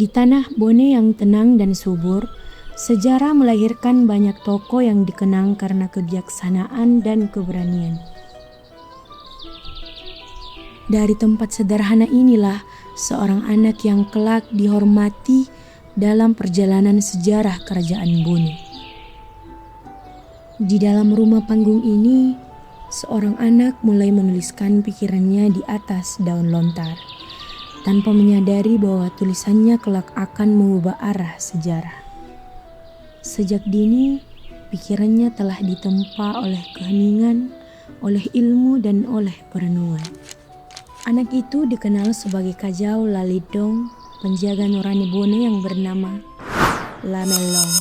Di tanah Bone yang tenang dan subur, sejarah melahirkan banyak tokoh yang dikenang karena kebijaksanaan dan keberanian. Dari tempat sederhana inilah seorang anak yang kelak dihormati dalam perjalanan sejarah Kerajaan Bone. Di dalam rumah panggung ini, seorang anak mulai menuliskan pikirannya di atas daun lontar, tanpa menyadari bahwa tulisannya kelak akan mengubah arah sejarah. Sejak dini, pikirannya telah ditempa oleh keheningan, oleh ilmu, dan oleh perenungan. Anak itu dikenal sebagai Kajau Lalidong, penjaga nurani Bone yang bernama Lamelong.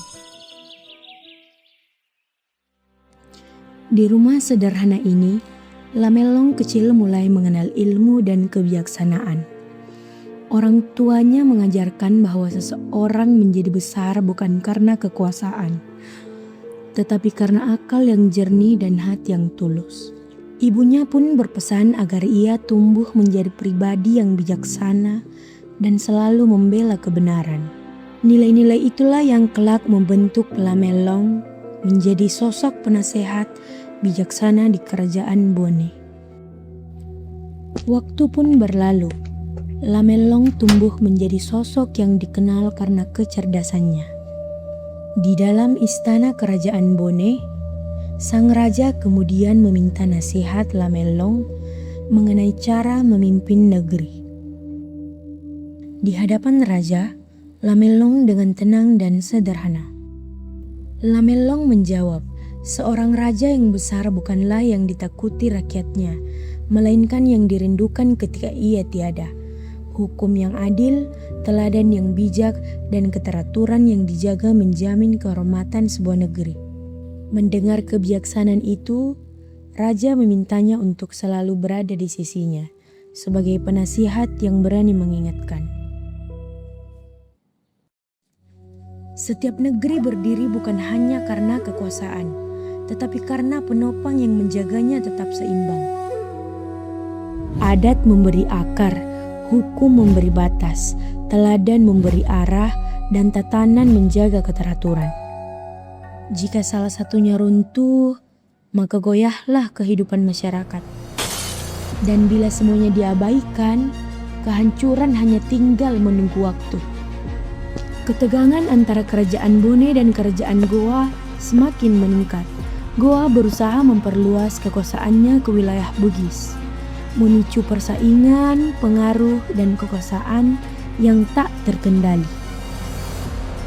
Di rumah sederhana ini, Lamelong kecil mulai mengenal ilmu dan kebijaksanaan. Orang tuanya mengajarkan bahwa seseorang menjadi besar bukan karena kekuasaan, tetapi karena akal yang jernih dan hati yang tulus. Ibunya pun berpesan agar ia tumbuh menjadi pribadi yang bijaksana dan selalu membela kebenaran. Nilai-nilai itulah yang kelak membentuk Lamelong menjadi sosok penasehat bijaksana di Kerajaan Bone. Waktu pun berlalu. Lamelong tumbuh menjadi sosok yang dikenal karena kecerdasannya. Di dalam istana Kerajaan Bone, sang raja kemudian meminta nasihat Lamelong mengenai cara memimpin negeri. Di hadapan raja, Lamelong dengan tenang dan sederhana. Lamelong menjawab, seorang raja yang besar bukanlah yang ditakuti rakyatnya, melainkan yang dirindukan ketika ia tiada. Hukum yang adil, teladan yang bijak, dan keteraturan yang dijaga menjamin kehormatan sebuah negeri. Mendengar kebijaksanaan itu, raja memintanya untuk selalu berada di sisinya sebagai penasihat yang berani mengingatkan. Setiap negeri berdiri bukan hanya karena kekuasaan, tetapi karena penopang yang menjaganya tetap seimbang. Adat memberi akar, hukum memberi batas, teladan memberi arah, dan tatanan menjaga keteraturan. Jika salah satunya runtuh, maka goyahlah kehidupan masyarakat. Dan bila semuanya diabaikan, kehancuran hanya tinggal menunggu waktu. Ketegangan antara Kerajaan Bone dan Kerajaan Goa semakin meningkat. Goa berusaha memperluas kekuasaannya ke wilayah Bugis, memicu persaingan, pengaruh, dan kekuasaan yang tak terkendali.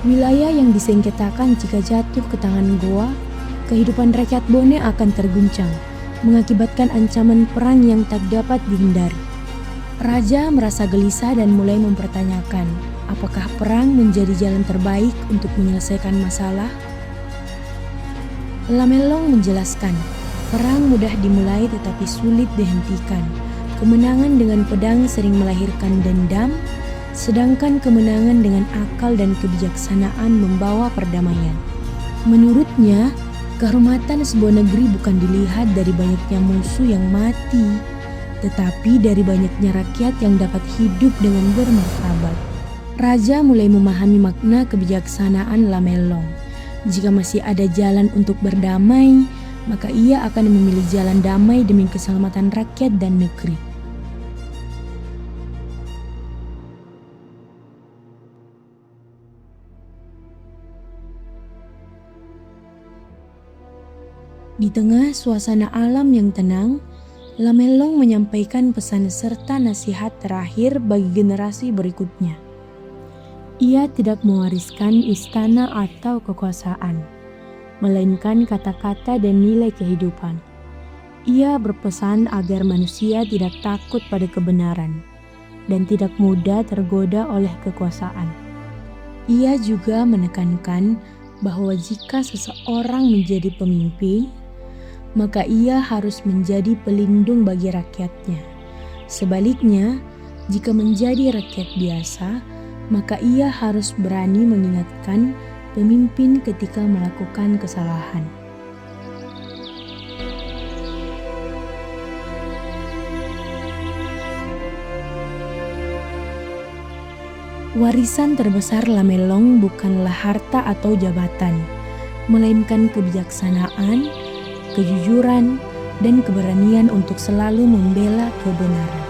Wilayah yang disengketakan jika jatuh ke tangan Goa, kehidupan rakyat Bone akan terguncang, mengakibatkan ancaman perang yang tak dapat dihindari. Raja merasa gelisah dan mulai mempertanyakan, apakah perang menjadi jalan terbaik untuk menyelesaikan masalah? Lamelong menjelaskan, perang mudah dimulai tetapi sulit dihentikan. Kemenangan dengan pedang sering melahirkan dendam, sedangkan kemenangan dengan akal dan kebijaksanaan membawa perdamaian. Menurutnya, kehormatan sebuah negeri bukan dilihat dari banyaknya musuh yang mati, tetapi dari banyaknya rakyat yang dapat hidup dengan bermartabat. Raja mulai memahami makna kebijaksanaan Lamelong. Jika masih ada jalan untuk berdamai, maka ia akan memilih jalan damai demi keselamatan rakyat dan negeri. Di tengah suasana alam yang tenang, Lamelong menyampaikan pesan serta nasihat terakhir bagi generasi berikutnya. Ia tidak mewariskan istana atau kekuasaan, melainkan kata-kata dan nilai kehidupan. Ia berpesan agar manusia tidak takut pada kebenaran dan tidak mudah tergoda oleh kekuasaan. Ia juga menekankan bahwa jika seseorang menjadi pemimpin, maka ia harus menjadi pelindung bagi rakyatnya. Sebaliknya, jika menjadi rakyat biasa, maka ia harus berani mengingatkan pemimpin ketika melakukan kesalahan. Warisan terbesar Lamelong bukanlah harta atau jabatan, melainkan kebijaksanaan, kejujuran, dan keberanian untuk selalu membela kebenaran.